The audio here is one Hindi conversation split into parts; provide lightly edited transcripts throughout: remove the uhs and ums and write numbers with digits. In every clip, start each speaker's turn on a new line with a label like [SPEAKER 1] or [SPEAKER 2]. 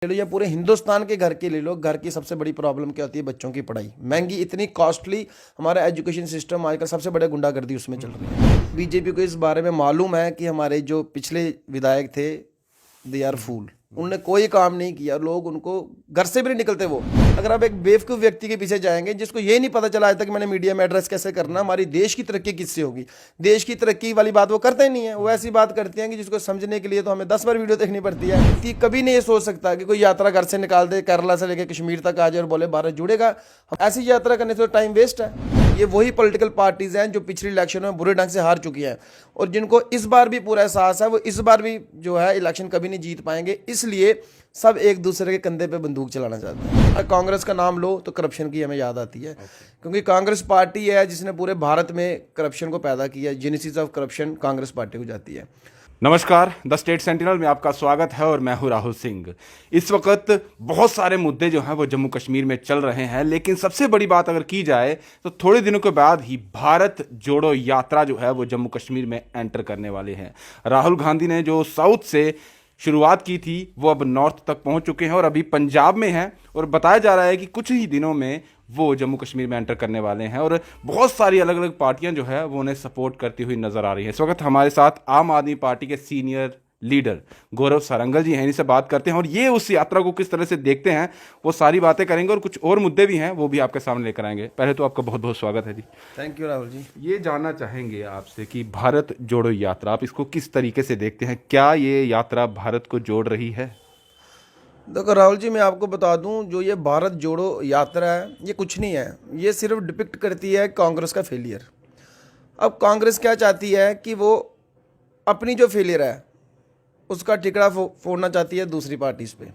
[SPEAKER 1] ले लो या पूरे हिंदुस्तान के घर के ले लो, घर की सबसे बड़ी प्रॉब्लम क्या होती है? बच्चों की पढ़ाई महंगी, इतनी कॉस्टली। हमारा एजुकेशन सिस्टम आजकल सबसे बड़े गुंडागर्दी उसमें चल रही है। बीजेपी को इस बारे में मालूम है कि हमारे जो पिछले विधायक थे दे आर फूल, उन्होंने कोई काम नहीं किया, लोग उनको घर से भी नहीं निकलते। वो अगर आप एक बेवकूफ़ व्यक्ति के पीछे जाएंगे जिसको ये नहीं पता चला आज तक मैंने मीडिया में एड्रेस कैसे करना, हमारी देश की तरक्की किससे होगी, देश की तरक्की वाली बात वो करते ही नहीं है। वो ऐसी बात करते हैं कि जिसको समझने के लिए तो हमें 10 बार वीडियो देखनी पड़ती है। कि कभी नहीं ये सोच सकता कि कोई यात्रा घर से निकाल दे, केरला से लेकर कश्मीर तक आ जाए और बोले भारत जुड़ेगा। ऐसी यात्रा करने से तो टाइम वेस्ट है। ये वही पॉलिटिकल पार्टीज हैं जो पिछले इलेक्शन में बुरे ढंग से हार चुकी हैं और जिनको इस बार भी पूरा एहसास है वो इस बार भी जो है इलेक्शन कभी नहीं जीत पाएंगे। इसलिए सब एक दूसरे के कंधे पे बंदूक चलाना चाहते हैं। कांग्रेस का नाम लो तो करप्शन की हमें याद आती है, क्योंकि कांग्रेस पार्टी है जिसने पूरे भारत में करप्शन को पैदा किया। Genesis of corruption Congress party को जाती है।
[SPEAKER 2] नमस्कार, द स्टेट सेंटिनल में आपका स्वागत है और मैं हूं राहुल सिंह। इस वक्त बहुत सारे मुद्दे जो हैं वो जम्मू कश्मीर में चल रहे हैं, लेकिन सबसे बड़ी बात अगर की जाए तो थोड़े दिनों के बाद ही भारत जोड़ो यात्रा जो है वो जम्मू कश्मीर में एंटर करने वाले हैं। राहुल गांधी ने जो साउथ से शुरुआत की थी वो अब नॉर्थ तक पहुंच चुके हैं और अभी पंजाब में हैं और बताया जा रहा है कि कुछ ही दिनों में वो जम्मू कश्मीर में एंटर करने वाले हैं और बहुत सारी अलग अलग पार्टियां जो है वो उन्हें सपोर्ट करती हुई नजर आ रही हैं। इस वक्त हमारे साथ आम आदमी पार्टी के सीनियर लीडर गौरव सारंगल जी हैं, इनसे बात करते हैं और ये उस यात्रा को किस तरह से देखते हैं वो सारी बातें करेंगे और कुछ और मुद्दे भी हैं वो भी आपके सामने लेकर आएंगे। पहले तो आपका बहुत बहुत स्वागत है जी।
[SPEAKER 1] Thank you Rahul ji.
[SPEAKER 2] ये जानना चाहेंगे आपसे कि भारत जोड़ो यात्रा आप इसको किस तरीके से देखते हैं, क्या ये यात्रा भारत को जोड़ रही है?
[SPEAKER 1] देखो राहुल जी, मैं आपको बता दूं, जो ये भारत जोड़ो यात्रा है ये कुछ नहीं है, ये सिर्फ डिपिक्ट करती है कांग्रेस का फेलियर। अब कांग्रेस क्या चाहती है कि वो अपनी जो फेलियर है उसका टिकड़ा फोड़ना चाहती है दूसरी पार्टीज़ पे।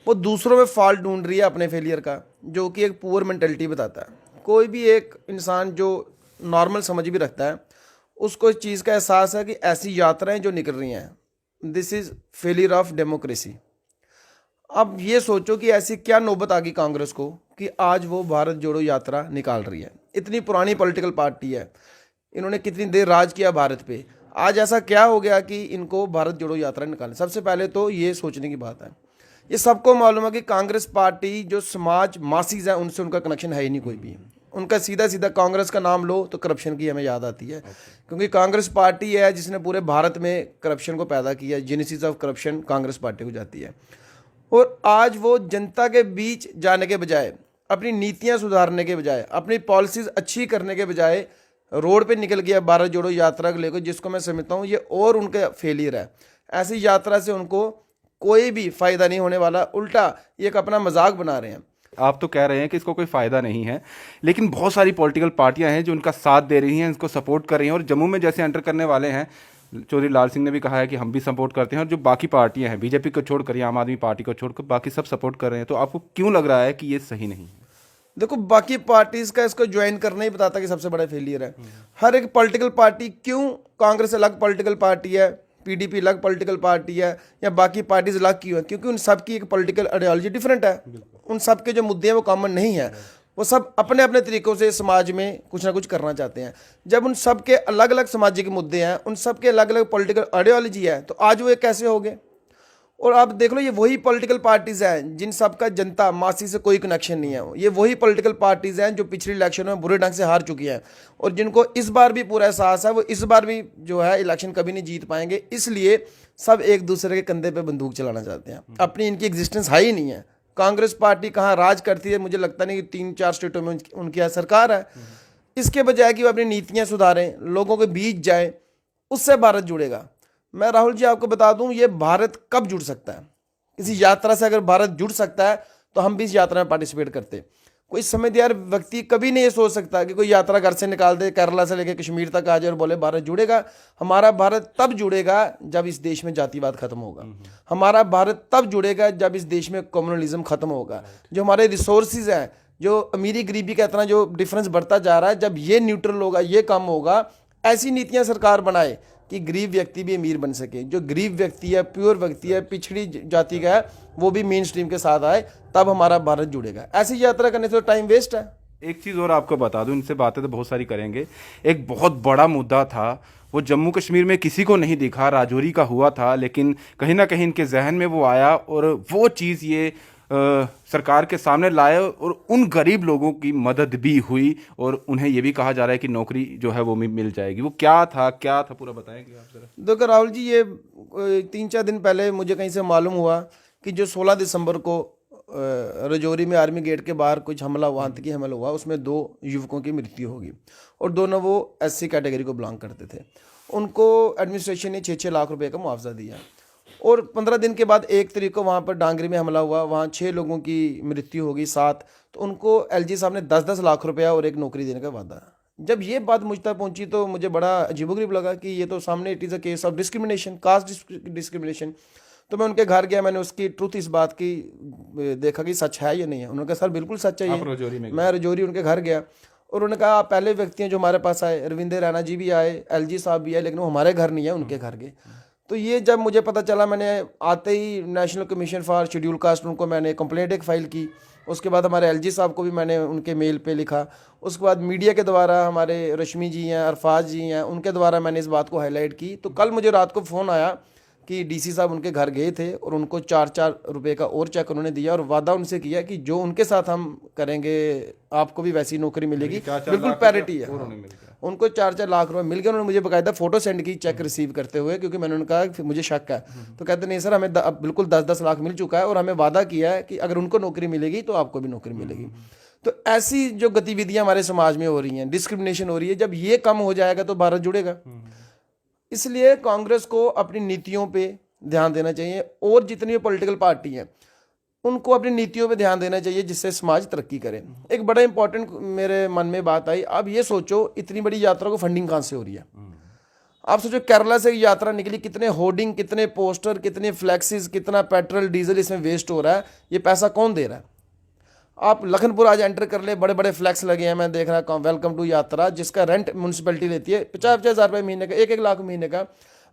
[SPEAKER 1] वो दूसरों में फॉल्ट ढूंढ रही है अपने फेलियर का, जो कि एक पुअर मेंटेलिटी बताता है। कोई भी एक इंसान जो नॉर्मल समझ भी रखता है उसको इस चीज़ का एहसास है कि ऐसी यात्राएं जो निकल रही हैं this is failure of democracy. अब ये सोचो कि ऐसी क्या नौबत आ गई कांग्रेस को कि आज वो भारत जोड़ो यात्रा निकाल रही है। इतनी पुरानी पॉलिटिकल पार्टी है, इन्होंने कितनी देर राज किया भारत पे, आज ऐसा क्या हो गया कि इनको भारत जोड़ो यात्रा निकालनी? सबसे पहले तो ये सोचने की बात है। ये सबको मालूम है कि कांग्रेस पार्टी जो समाज मासीज है उनसे उनका कनेक्शन है ही नहीं कोई भी। उनका सीधा सीधा कांग्रेस का नाम लो तो करप्शन की हमें याद आती है, क्योंकि कांग्रेस पार्टी है जिसने पूरे भारत में करप्शन को पैदा किया। Genesis of corruption Congress party को जाती है। और आज वो जनता के बीच जाने के बजाय, अपनी नीतियां सुधारने के बजाय, अपनी पॉलिसीज अच्छी करने के बजाय रोड पे निकल गया भारत जोड़ो यात्रा को लेकर, जिसको मैं समझता हूँ ये और उनका फेलियर है। ऐसी यात्रा से उनको कोई भी फायदा नहीं होने वाला, उल्टा ये एक अपना मजाक बना रहे हैं।
[SPEAKER 2] आप तो कह रहे हैं कि इसको कोई फायदा नहीं है, लेकिन बहुत सारी पॉलिटिकल पार्टियां हैं जो उनका साथ दे रही हैं, इसको सपोर्ट कर रही हैं और जम्मू में जैसे एंटर करने वाले हैं, चौधरी लाल सिंह ने भी कहा है कि हम भी सपोर्ट करते हैं और जो बाकी पार्टियां हैं बीजेपी को छोड़कर या आम आदमी पार्टी को छोड़कर बाकी सब सपोर्ट कर रहे हैं। तो आपको क्यों लग रहा है कि ये सही नहीं है?
[SPEAKER 1] देखो, बाकी पार्टीज का इसको ज्वाइन करना ही बताता कि सबसे बड़ा फेलियर है। हर एक पॉलिटिकल पार्टी, क्यों कांग्रेस अलग पॉलिटिकल पार्टी है, पीडीपी अलग पॉलिटिकल पार्टी है या बाकी पार्टीज अलग क्यों है? क्योंकि उन सब की एक पॉलिटिकल आइडियोलॉजी डिफरेंट है। उन सब के जो मुद्दे हैं वो कॉमन नहीं है। वो सब अपने अपने तरीकों से समाज में कुछ ना कुछ करना चाहते हैं। जब उन सब के अलग अलग सामाजिक मुद्दे हैं, उन सब के अलग अलग पॉलिटिकल आइडियोलॉजी है, तो आज वो एक कैसे हो गए? और आप देख लो, ये वही पॉलिटिकल पार्टीज हैं जिन सब का जनता मासी से कोई कनेक्शन नहीं है। ये वही पॉलिटिकल पार्टीज हैं जो पिछले इलेक्शन में बुरे ढंग से हार चुकी हैं और जिनको इस बार भी पूरा एहसास है वो इस बार भी जो है इलेक्शन कभी नहीं जीत पाएंगे। इसलिए सब एक दूसरे के कंधे पे बंदूक चलाना चाहते हैं। अपनी इनकी एग्जिस्टेंस है ही नहीं है। कांग्रेस पार्टी कहाँ राज करती है? मुझे लगता नहीं कि 3-4 स्टेटों में उनकी सरकार है। इसके बजाय कि वो अपनी नीतियाँ सुधारें, लोगों के बीच जाए, उससे भारत जुड़ेगा। मैं राहुल जी आपको बता दूं, ये भारत कब जुड़ सकता है? किसी यात्रा से अगर भारत जुड़ सकता है तो हम भी इस यात्रा में पार्टिसिपेट करते। कोई समझदार व्यक्ति कभी नहीं ये सोच सकता कि कोई यात्रा घर से निकाल दे, केरला से लेकर कश्मीर तक आ जाए और बोले भारत जुड़ेगा। हमारा भारत तब जुड़ेगा जब इस देश में जातिवाद खत्म होगा। हमारा भारत तब जुड़ेगा जब इस देश में कम्युनलिज्म खत्म होगा। जो हमारे रिसोर्सेज हैं, जो अमीरी गरीबी का इतना जो डिफरेंस बढ़ता जा रहा है, जब ये न्यूट्रल होगा, ये कम होगा, ऐसी नीतियाँ सरकार बनाए कि गरीब व्यक्ति भी अमीर बन सके। जो गरीब व्यक्ति है, प्योर व्यक्ति है, पिछड़ी जाति का है, वो भी मेन स्ट्रीम के साथ आए, तब हमारा भारत जुड़ेगा। ऐसी यात्रा करने से तो टाइम वेस्ट है।
[SPEAKER 2] एक चीज़ और आपको बता दूं, इनसे बातें तो बहुत सारी करेंगे। एक बहुत बड़ा मुद्दा था, वो जम्मू कश्मीर में किसी को नहीं दिखा, राजौरी का हुआ था, लेकिन कहीं ना कहीं इनके जहन में वो आया और वो चीज़ ये सरकार के सामने लाए और उन गरीब लोगों की मदद भी हुई और उन्हें ये भी कहा जा रहा है कि नौकरी जो है वो मिल जाएगी। वो क्या था पूरा बताएंगे आप जरा?
[SPEAKER 1] देखो राहुल जी, ये 3-4 दिन पहले मुझे कहीं से मालूम हुआ कि जो 16 दिसंबर को राजौरी में आर्मी गेट के बाहर कुछ हमला हुआ, आतंकी हमला हुआ, उसमें 2 युवकों की मृत्यु होगी और दोनों वो SC कैटेगरी को बिलोंग करते थे। उनको एडमिनिस्ट्रेशन ने 6-6 लाख रुपए का मुआवजा दिया और 15 दिन के बाद 1 तारीख को वहाँ पर डांगरी में हमला हुआ, वहाँ 6 लोगों की मृत्यु होगी, 7। तो उनको LG साहब ने 10-10 लाख रुपया और एक नौकरी देने का वादा। जब ये बात मुझ तक पहुंची तो मुझे बड़ा अजीबोगरीब लगा कि ये तो सामने it is a case of discrimination, caste discrimination. तो मैं उनके घर गया, मैंने उसकी ट्रूथ इस बात की देखा कि सच है या नहीं है। उन्होंने कहा सर बिल्कुल सच है ये। मैं राजौरी उनके घर गया और उन्होंने कहा आप पहले व्यक्ति हैं जो हमारे पास आए, रविंद्र रैना जी भी आए, LG साहब भी आए, लेकिन वो हमारे घर नहीं है, उनके घर गए। तो ये जब मुझे पता चला, मैंने आते ही national commission for schedule caste उनको मैंने कंप्लेंट एक फाइल की। उसके बाद हमारे LG साहब को भी मैंने उनके मेल पे लिखा। उसके बाद मीडिया के द्वारा हमारे रश्मि जी हैं, अरफाज जी हैं, उनके द्वारा मैंने इस बात को हाईलाइट की। तो कल मुझे रात को फ़ोन आया कि DC साहब उनके घर गए थे और उनको 4-4 रुपये का और चेक उन्होंने दिया और वादा उनसे किया कि जो उनके साथ हम करेंगे आपको भी वैसी नौकरी मिलेगी, बिल्कुल पैरिटी है। उनको 4-4 लाख रुपए मिल गए। उन्होंने मुझे बाकायदा फोटो सेंड की चेक रिसीव करते हुए, क्योंकि मैंने उन्हें कहा कि मुझे शक है। तो कहते नहीं सर, हमें बिल्कुल 10-10 लाख मिल चुका है और हमें वादा किया है कि अगर उनको नौकरी मिलेगी तो आपको भी नौकरी मिलेगी। तो ऐसी जो गतिविधियां हमारे समाज में हो रही हैं, डिस्क्रिमिनेशन हो रही है, जब ये कम हो जाएगा तो भारत जुड़ेगा। इसलिए कांग्रेस को अपनी नीतियों पे ध्यान देना चाहिए और जितनी भी पॉलिटिकल पार्टी हैं उनको अपनी नीतियों पे ध्यान देना चाहिए जिससे समाज तरक्की करे। एक बड़ा इंपॉर्टेंट मेरे मन में बात आई, अब ये सोचो इतनी बड़ी यात्रा को फंडिंग कहाँ से हो रही है। आप सोचो केरला से यात्रा निकली, कितने होर्डिंग, कितने पोस्टर, कितने फ्लैक्सीज, कितना पेट्रोल डीजल इसमें वेस्ट हो रहा है, ये पैसा कौन दे रहा है। आप लखनपुर आज एंटर कर ले, बड़े बड़े फ्लैक्स लगे हैं, मैं देख रहा हूँ वेलकम टू यात्रा, जिसका रेंट म्यूनसिपैलिटी लेती है 50-50 हज़ार रुपये महीने का, 1-1 लाख महीने का।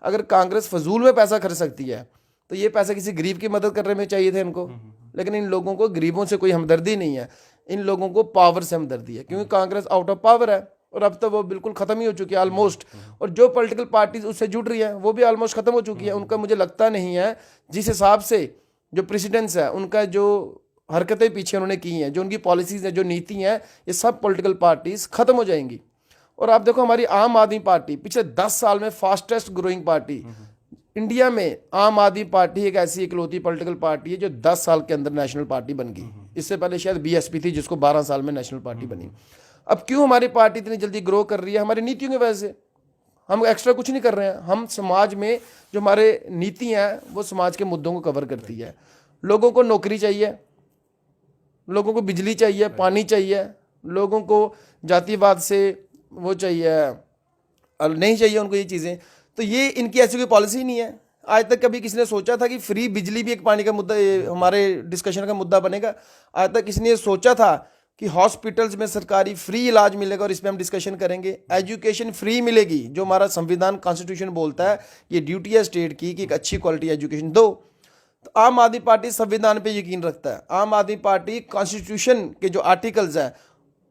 [SPEAKER 1] अगर कांग्रेस फजूल में पैसा खर्च सकती है तो ये पैसा किसी गरीब की मदद करने में चाहिए थे इनको। लेकिन इन लोगों को गरीबों से कोई हमदर्दी नहीं है, इन लोगों को पावर से हमदर्दी है, क्योंकि कांग्रेस आउट ऑफ पावर है और अब तो वो बिल्कुल ख़त्म ही हो चुकी है ऑलमोस्ट। और जो पॉलिटिकल पार्टीज उससे जुड़ रही है वो भी ऑलमोस्ट ख़त्म हो चुकी है। उनका मुझे लगता नहीं है, जिस हिसाब से जो प्रेसिडेंट्स है, उनका जो हरकतें पीछे उन्होंने की हैं, जो उनकी पॉलिसीज़ हैं, जो नीति हैं, ये सब पॉलिटिकल पार्टीज ख़त्म हो जाएंगी। और आप देखो हमारी आम आदमी पार्टी पिछले 10 साल में फास्टेस्ट ग्रोइंग पार्टी इंडिया में, आम आदमी पार्टी एक ऐसी इकलौती पॉलिटिकल पार्टी है जो 10 साल के अंदर नेशनल पार्टी बन गई। इससे पहले शायद BSP थी जिसको 12 साल में नेशनल पार्टी बनी। अब क्यों हमारी पार्टी इतनी जल्दी ग्रो कर रही है? हमारी नीतियों की वजह से। हम एक्स्ट्रा कुछ नहीं कर रहे हैं, हम समाज में जो हमारे नीति हैं वो समाज के मुद्दों को कवर करती है। लोगों को नौकरी चाहिए, लोगों को बिजली चाहिए, पानी चाहिए, लोगों को जातिवाद से वो चाहिए, नहीं चाहिए उनको ये चीज़ें। तो ये इनकी ऐसी कोई पॉलिसी नहीं है। आज तक कभी किसी ने सोचा था कि फ्री बिजली भी एक पानी का मुद्दा, हमारे डिस्कशन का मुद्दा बनेगा? आज तक किसी ने सोचा था कि हॉस्पिटल्स में सरकारी फ्री इलाज मिलेगा? और इस पर हम डिस्कशन करेंगे। एजुकेशन फ्री मिलेगी, जो हमारा संविधान कॉन्स्टिट्यूशन बोलता है, ये ड्यूटी है स्टेट की कि एक अच्छी क्वालिटी एजुकेशन दो। तो आम आदमी पार्टी संविधान पे यकीन रखता है, आम आदमी पार्टी कॉन्स्टिट्यूशन के जो आर्टिकल्स हैं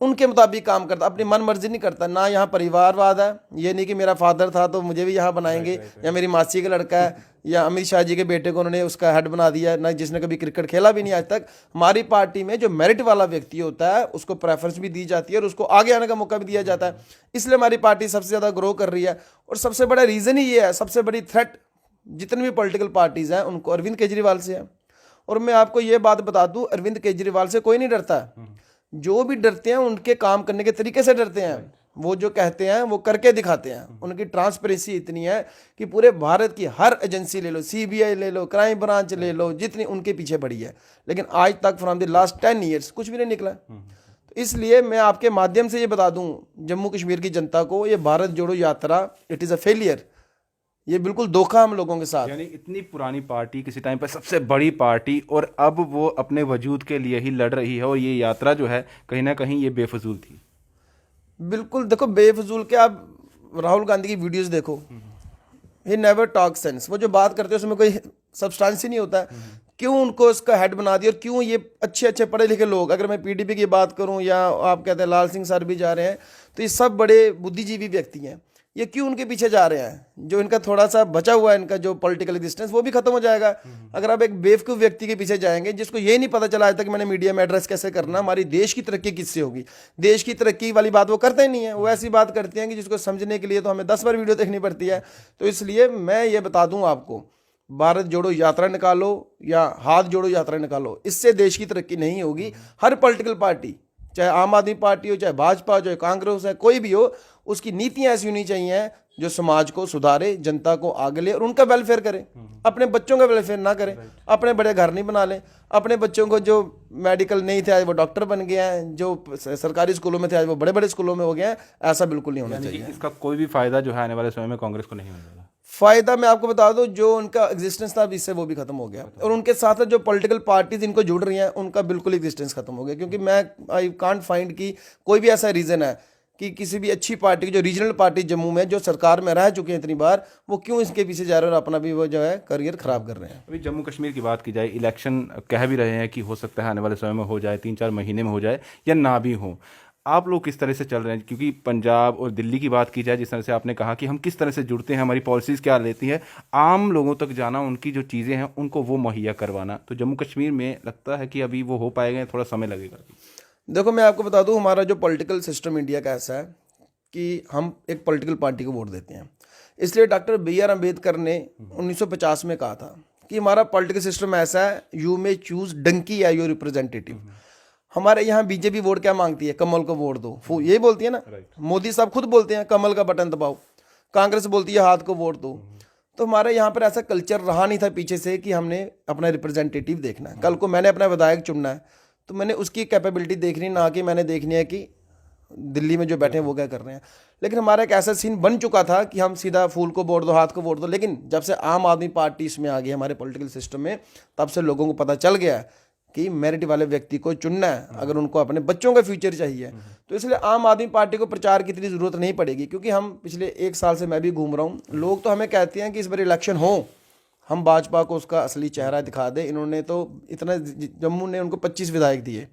[SPEAKER 1] उनके मुताबिक काम करता, अपनी मन मर्जी नहीं करता। ना यहाँ परिवारवाद है, ये नहीं कि मेरा फादर था तो मुझे भी यहाँ बनाएंगे, या मेरी मासी का लड़का है, या अमित शाह जी के बेटे को उन्होंने उसका हेड बना दिया, ना जिसने कभी क्रिकेट खेला भी नहीं आज तक। हमारी पार्टी में जो मेरिट वाला व्यक्ति होता है उसको प्रेफरेंस भी दी जाती है और उसको आगे आने का मौका भी दिया जाता है। इसलिए हमारी पार्टी सबसे ज़्यादा ग्रो कर रही है। और सबसे बड़ा रीज़न ही ये है, सबसे बड़ी थ्रेट जितनी भी पॉलिटिकल पार्टीज़ हैं उनको अरविंद केजरीवाल से है। और मैं आपको ये बात बता दूं, अरविंद केजरीवाल से कोई नहीं डरता। जो भी डरते हैं उनके काम करने के तरीके से डरते हैं। वो जो कहते हैं वो करके दिखाते हैं। उनकी ट्रांसपेरेंसी इतनी है कि पूरे भारत की हर एजेंसी ले लो, CBI ले लो, क्राइम ब्रांच ले लो, जितनी उनके पीछे पड़ी है, लेकिन आज तक फ्रॉम द लास्ट 10 ईयर्स कुछ भी नहीं निकला। तो इसलिए मैं आपके माध्यम से ये बता दूं जम्मू कश्मीर की जनता को, ये भारत जोड़ो यात्रा इट इज़ अ फेलियर। ये बिल्कुल धोखा हम लोगों के साथ।
[SPEAKER 2] यानी इतनी पुरानी पार्टी, किसी टाइम पर सबसे बड़ी पार्टी, और अब वो अपने वजूद के लिए ही लड़ रही है। और ये यात्रा जो है कहीं ना कहीं ये बेफजूल थी।
[SPEAKER 1] बिल्कुल, देखो बेफजूल के। आप राहुल गांधी की वीडियोस देखो, ही नेवर टॉक सेंस। वो जो बात करते हैं उसमें कोई सब्सटेंस ही नहीं होता है। क्यों उनको इसका हेड बना दिया, और क्यों ये अच्छे अच्छे पढ़े लिखे लोग, अगर मैं पीडीपी की बात करूं या आप कहते हैं लाल सिंह सर भी जा रहे हैं, तो ये सब बड़े बुद्धिजीवी व्यक्ति हैं, ये क्यों उनके पीछे जा रहे हैं? जो इनका थोड़ा सा बचा हुआ है, इनका जो पॉलिटिकल एग्जिस्टेंस, वो भी खत्म हो जाएगा अगर आप एक बेवकूफ़ व्यक्ति के पीछे जाएंगे जिसको ये नहीं पता चला आज तक मैंने मीडिया में एड्रेस कैसे करना, हमारी देश की तरक्की किससे होगी। देश की तरक्की वाली बात वो करते ही नहीं है, वो ऐसी बात करते हैं कि जिसको समझने के लिए तो हमें 10 बार वीडियो देखनी पड़ती है। तो इसलिए मैं ये बता दूं आपको, भारत जोड़ो यात्रा निकालो या हाथ जोड़ो यात्रा निकालो, इससे देश की तरक्की नहीं होगी। हर पॉलिटिकल पार्टी, चाहे आम आदमी पार्टी हो, चाहे भाजपा हो, चाहे कांग्रेस है, कोई भी हो, उसकी नीतियां ऐसी होनी चाहिए जो समाज को सुधारे, जनता को आगे ले और उनका वेलफेयर करे। अपने बच्चों का वेलफेयर ना करें, अपने बड़े घर नहीं बना लें, अपने बच्चों को जो मेडिकल नहीं थे आज वो डॉक्टर बन गए हैं, जो सरकारी स्कूलों में थे आज वो बड़े बड़े स्कूलों में हो गए हैं। ऐसा बिल्कुल नहीं होना चाहिए।
[SPEAKER 2] इसका कोई भी फायदा जो है आने वाले समय में कांग्रेस को नहीं मिलेगा।
[SPEAKER 1] फायदा मैं आपको बता दूं, जो उनका एग्जिस्टेंस था अब इससे वो भी खत्म हो गया, और उनके साथ जो पॉलिटिकल पार्टीज इनको जुड़ रही हैं उनका बिल्कुल एग्जिस्टेंस खत्म हो गया। क्योंकि मैं आई कांट फाइंड कि कोई भी ऐसा रीज़न है कि किसी भी अच्छी पार्टी, जो रीजनल पार्टी जम्मू में जो सरकार में रह चुके हैं इतनी बार, वो क्यों इसके पीछे जा रहे हैं और अपना भी वो जो है करियर खराब कर रहे हैं।
[SPEAKER 2] अभी जम्मू कश्मीर की बात की जाए, इलेक्शन कह भी रहे हैं कि हो सकता है आने वाले समय में हो जाए, 3-4 महीने में हो जाए या ना भी हो। आप लोग किस तरह से चल रहे हैं? क्योंकि पंजाब और दिल्ली की बात की जाए, जिस तरह से आपने कहा कि हम किस तरह से जुड़ते हैं, हमारी पॉलिसीज़ क्या लेती है, आम लोगों तक जाना, उनकी जो चीज़ें हैं उनको वो मुहैया करवाना, तो जम्मू कश्मीर में लगता है कि अभी वो हो पाएगा, थोड़ा समय लगेगा।
[SPEAKER 1] देखो मैं आपको बता दूं, हमारा जो पॉलिटिकल सिस्टम इंडिया का ऐसा है कि हम एक पॉलिटिकल पार्टी को वोट देते हैं। इसलिए डॉक्टर BR अम्बेडकर ने 1950 में कहा था कि हमारा पॉलिटिकल सिस्टम ऐसा है, यू मे चूज डंकी या योर रिप्रेजेंटेटिव। हमारे यहाँ बीजेपी वोट क्या मांगती है? कमल को वोट दो, यही बोलती है ना। मोदी साहब खुद बोलते हैं कमल का बटन दबाओ। कांग्रेस बोलती है हाथ को वोट दो। तो हमारे यहाँ पर ऐसा कल्चर रहा नहीं था पीछे से कि हमने अपना रिप्रेजेंटेटिव देखना है। कल को मैंने अपना विधायक चुनना है तो मैंने उसकी कैपेबिलिटी देखनी, ना कि मैंने देखनी है कि दिल्ली में जो बैठे हैं वो क्या कर रहे हैं। लेकिन हमारा एक ऐसा सीन बन चुका था कि हम सीधा फूल को वोट दो, हाथ को वोट दो। लेकिन जब से आम आदमी पार्टी इसमें आ गई हमारे पॉलिटिकल सिस्टम में, तब से लोगों को पता चल गया कि मेरिट वाले व्यक्ति को चुनना है अगर उनको अपने बच्चों का फ्यूचर चाहिए। तो इसलिए आम आदमी पार्टी को प्रचार की इतनी ज़रूरत नहीं पड़ेगी, क्योंकि हम पिछले 1 साल से मैं भी घूम रहा हूँ। लोग तो हमें कहते हैं कि इस बार इलेक्शन हो, हम भाजपा को उसका असली चेहरा दिखा दे। इन्होंने तो इतना, जम्मू ने उनको 25 विधायक दिए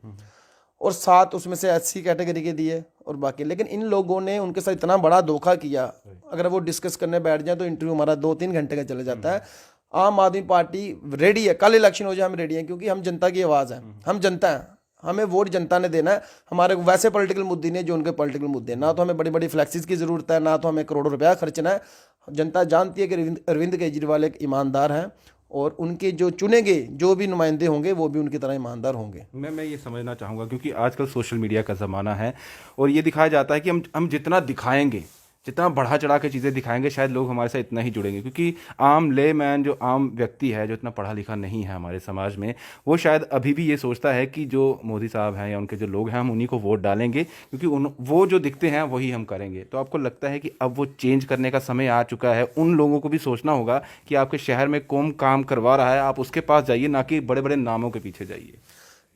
[SPEAKER 1] और 7 उसमें से SC कैटेगरी के दिए और बाकी। लेकिन इन लोगों ने उनके साथ इतना बड़ा धोखा किया, अगर वो डिस्कस करने बैठ जाए तो इंटरव्यू हमारा 2-3 घंटे का चला जाता है। आम आदमी पार्टी रेडी है, कल इलेक्शन हो जाए हम रेडी हैं, क्योंकि हम जनता की आवाज़ है, हम जनता हैं, हमें वोट जनता ने देना है। हमारे वैसे पॉलिटिकल मुद्दे नहीं जो उनके पॉलिटिकल मुद्दे, ना तो हमें बड़ी बड़ी फ्लैक्सीज की ज़रूरत है, ना तो हमें करोड़ों रुपया खर्चना है। जनता जानती है कि अरविंद केजरीवाल एक ईमानदार हैं और उनके जो चुनेंगे जो भी नुमाइंदे होंगे वो भी उनकी तरह ईमानदार होंगे।
[SPEAKER 2] मैं ये समझना चाहूँगा, क्योंकि आजकल सोशल मीडिया का ज़माना है और ये दिखाया जाता है कि हम जितना दिखाएंगे, जितना बढ़ा चढ़ा के चीज़ें दिखाएंगे, शायद लोग हमारे साथ इतना ही जुड़ेंगे। क्योंकि आम लेमैन, जो आम व्यक्ति है, जो इतना पढ़ा लिखा नहीं है हमारे समाज में, वो शायद अभी भी ये सोचता है कि जो मोदी साहब हैं या उनके जो लोग हैं हम उन्हीं को वोट डालेंगे, क्योंकि वो जो दिखते हैं वही हम करेंगे। तो आपको लगता है कि अब वो चेंज करने का समय आ चुका है? उन लोगों को भी सोचना होगा कि आपके शहर में कौन काम करवा रहा है, आप उसके पास जाइए, ना कि बड़े बड़े नामों के पीछे जाइए।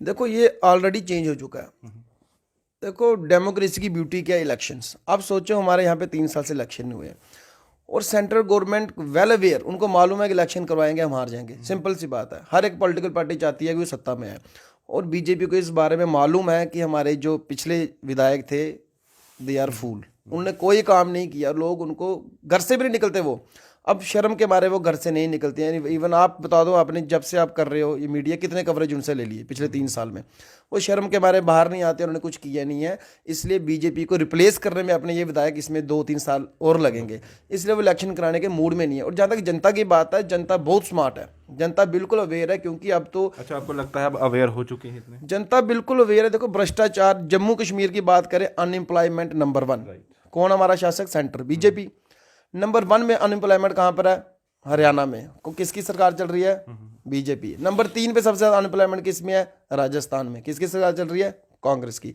[SPEAKER 1] देखो ये ऑलरेडी चेंज हो चुका है। देखो डेमोक्रेसी की ब्यूटी क्या है? इलेक्शंस। अब सोचो हमारे यहाँ पे 3 साल से इलेक्शन हुए और सेंट्रल गवर्नमेंट वेल अवेयर, उनको मालूम है कि इलेक्शन करवाएंगे हम हार जाएंगे। सिंपल सी बात है, हर एक पॉलिटिकल पार्टी चाहती है कि वो सत्ता में है। और बीजेपी को इस बारे में मालूम है कि हमारे जो पिछले विधायक थे दे आर फूल, उन्होंने कोई काम नहीं किया, लोग उनको घर से भी नहीं निकलते। वो अब शर्म के मारे वो घर से नहीं निकलते हैं। इवन आप बता दो, आपने जब से आप कर रहे हो ये मीडिया, कितने कवरेज उनसे ले लिए पिछले 3 साल में? वो शर्म के मारे बाहर नहीं आते, उन्होंने कुछ किया नहीं है। इसलिए बीजेपी को रिप्लेस करने में अपने ये विधायक इसमें 2-3 साल और लगेंगे, इसलिए वो इलेक्शन कराने के मूड में नहीं है। और जहाँ तक जनता की बात है, जनता बहुत स्मार्ट है, जनता बिल्कुल अवेयर है। क्योंकि अब तो,
[SPEAKER 2] अच्छा, आपको लगता है अब अवेयर हो चुके हैं इतने?
[SPEAKER 1] जनता बिल्कुल अवेयर है। देखो भ्रष्टाचार, जम्मू कश्मीर की बात करें, अनएम्प्लॉयमेंट नंबर 1। कौन हमारा शासक? Centre, BJP. नंबर 1 में अनएम्प्लॉयमेंट कहाँ पर है? हरियाणा में। किसकी सरकार चल रही है? बीजेपी। नंबर 3 पे सबसे ज्यादा अनएम्प्लॉयमेंट किस में है? राजस्थान में। किसकी सरकार चल रही है? कांग्रेस की।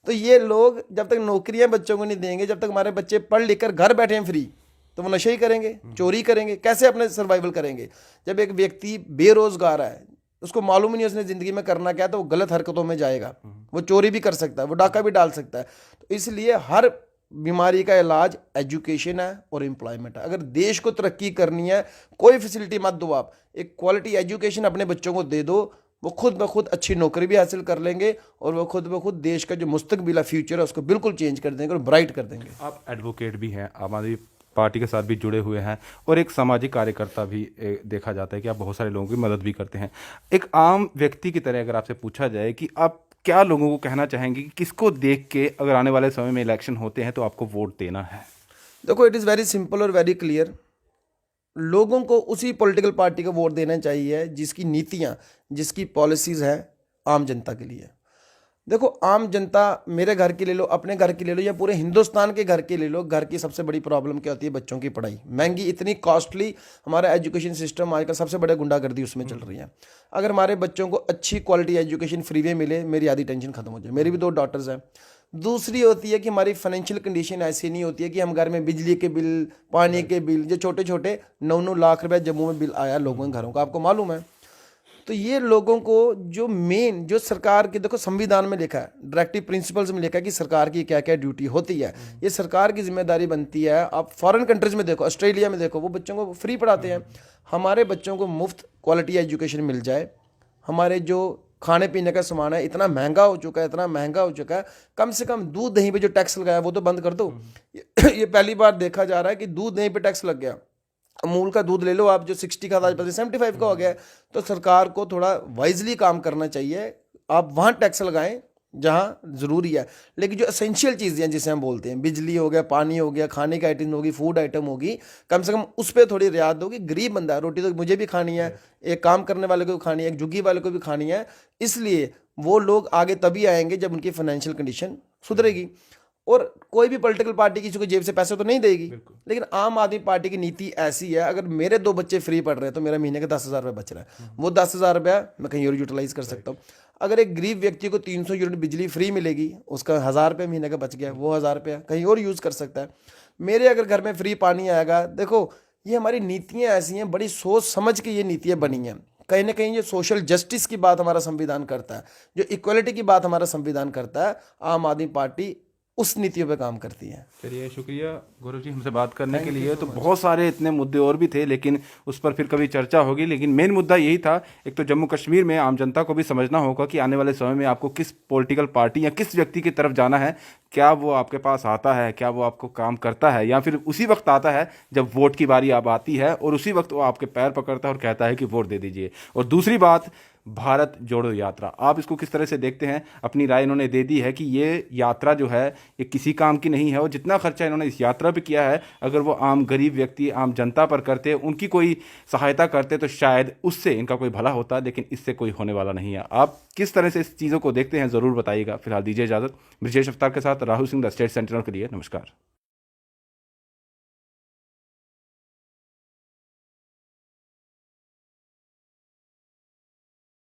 [SPEAKER 1] तो ये लोग जब तक नौकरियां बच्चों को नहीं देंगे, जब तक हमारे बच्चे पढ़ लिख कर घर बैठे हैं फ्री, तो वो नशे ही करेंगे, चोरी करेंगे। कैसे अपने सर्वाइवल करेंगे? जब एक व्यक्ति बेरोजगार है, उसको मालूम ही नहीं उसने जिंदगी में करना क्या है, तो वो गलत हरकतों में जाएगा। वो चोरी भी कर सकता है, वो डाका भी डाल सकता है। तो इसलिए हर बीमारी का इलाज एजुकेशन है और एम्प्लॉयमेंट है। अगर देश को तरक्की करनी है, कोई फैसिलिटी मत दो, आप एक क्वालिटी एजुकेशन अपने बच्चों को दे दो, वो खुद ब खुद अच्छी नौकरी भी हासिल कर लेंगे और वो खुद ब खुद देश का जो मुस्तकबिल है, फ्यूचर है, उसको बिल्कुल चेंज कर देंगे और ब्राइट कर देंगे।
[SPEAKER 2] आप एडवोकेट भी हैं, आम आदमी पार्टी के साथ भी जुड़े हुए हैं और एक सामाजिक कार्यकर्ता भी देखा जाता है कि आप बहुत सारे लोगों की मदद भी करते हैं। एक आम व्यक्ति की तरह अगर आपसे पूछा जाए कि आप क्या लोगों को कहना चाहेंगे कि किसको देख के अगर आने वाले समय में इलेक्शन होते हैं तो आपको वोट देना है?
[SPEAKER 1] देखो, इट इज़ वेरी सिंपल और वेरी क्लियर। लोगों को उसी पॉलिटिकल पार्टी को वोट देना चाहिए जिसकी नीतियाँ, जिसकी पॉलिसीज़ हैं आम जनता के लिए। देखो, आम जनता, मेरे घर की ले लो, अपने घर की ले लो, या पूरे हिंदुस्तान के घर की ले लो, घर की सबसे बड़ी प्रॉब्लम क्या होती है? बच्चों की पढ़ाई महंगी, इतनी कॉस्टली हमारा एजुकेशन सिस्टम आजकल, सबसे बड़े गुंडागर्दी उसमें चल रही है। अगर हमारे बच्चों को अच्छी क्वालिटी एजुकेशन फ्री में मिले, मेरी आधी टेंशन खत्म हो जाए। मेरी भी 2 डॉटर्स हैं। दूसरी होती है कि हमारी फाइनेंशियल कंडीशन ऐसी नहीं होती है कि हम घर में बिजली के बिल, पानी के बिल, जो छोटे छोटे 9-9 लाख रुपए जम्मू में बिल आया लोगों के घरों का, आपको मालूम है। तो ये लोगों को जो मेन, जो सरकार के, देखो संविधान में लिखा है, डायरेक्टिव प्रिंसिपल्स में लिखा है कि सरकार की क्या क्या ड्यूटी होती है, ये सरकार की जिम्मेदारी बनती है। आप फॉरेन कंट्रीज में देखो, ऑस्ट्रेलिया में देखो, वो बच्चों को फ्री पढ़ाते हैं। हमारे बच्चों को मुफ्त क्वालिटी एजुकेशन मिल जाए। हमारे जो खाने पीने का सामान है इतना महंगा हो चुका है, इतना महंगा हो चुका है, कम से कम दूध दही पे जो टैक्स लगाया वो तो बंद कर दो। ये पहली बार देखा जा रहा है कि दूध दही पे टैक्स लग गया। अमूल का दूध ले लो आप, जो 60 का था 75 का हो गया है। तो सरकार को थोड़ा वाइजली काम करना चाहिए। आप वहाँ टैक्स लगाएं जहाँ ज़रूरी है, लेकिन जो एसेंशियल चीज़ें हैं जिसे हम बोलते हैं, बिजली हो गया, पानी हो गया, खाने की आइटम होगी, फूड आइटम होगी, कम से कम उस पर थोड़ी रियायत होगी। गरीब बंदा है, रोटी तो मुझे भी खानी है, एक काम करने वाले को भी खानी है, एक झुग्गी वाले को भी खानी है। इसलिए वो लोग आगे तभी आएंगे जब उनकी फाइनेंशियल कंडीशन सुधरेगी। और कोई भी पॉलिटिकल पार्टी किसी को जेब से पैसे तो नहीं देगी, लेकिन आम आदमी पार्टी की नीति ऐसी है, अगर मेरे 2 बच्चे फ्री पढ़ रहे हैं तो मेरा महीने का 10,000 रुपये बच रहा है। वो 10,000 रुपया मैं कहीं और यूटिलाइज कर सकता हूँ। अगर एक गरीब व्यक्ति को 300 यूनिट बिजली फ्री मिलेगी, उसका 1,000 रुपये महीने का बच गया, वो 1,000 रुपया कहीं और यूज़ कर सकता है। मेरे अगर घर में फ्री पानी आएगा, देखो ये हमारी नीतियाँ ऐसी हैं, बड़ी सोच समझ के ये नीतियाँ बनी हैं। कहीं ना कहीं जो सोशल जस्टिस की बात हमारा संविधान करता है, जो इक्वलिटी की बात हमारा संविधान करता है, आम आदमी पार्टी उस नीतियों पे काम करती है।
[SPEAKER 2] चलिए, शुक्रिया गौरव जी हमसे बात करने के लिए। तो बहुत सारे इतने मुद्दे और भी थे, लेकिन उस पर फिर कभी चर्चा होगी। लेकिन मेन मुद्दा यही था, एक तो जम्मू कश्मीर में आम जनता को भी समझना होगा कि आने वाले समय में आपको किस पॉलिटिकल पार्टी या किस व्यक्ति की तरफ जाना है। क्या वो आपके पास आता है, क्या वो आपको काम करता है, या फिर उसी वक्त आता है जब वोट की बारी अब आती है और उसी वक्त वो आपके पैर पकड़ता है और कहता है कि वोट दे दीजिए। और दूसरी बात, भारत जोड़ो यात्रा, आप इसको किस तरह से देखते हैं? अपनी राय इन्होंने दे दी है कि ये यात्रा जो है ये किसी काम की नहीं है, और जितना खर्चा इन्होंने इस यात्रा पे किया है, अगर वो आम गरीब व्यक्ति, आम जनता पर करते, उनकी कोई सहायता करते, तो शायद उससे इनका कोई भला होता, लेकिन इससे कोई होने वाला नहीं है। आप किस तरह से इस चीज़ों को देखते हैं, ज़रूर बताइएगा। फिलहाल दीजिए इजाज़त। ब्रजेश अफ्तार के साथ Rahul Singh, the state sentinel के लिए नमस्कार।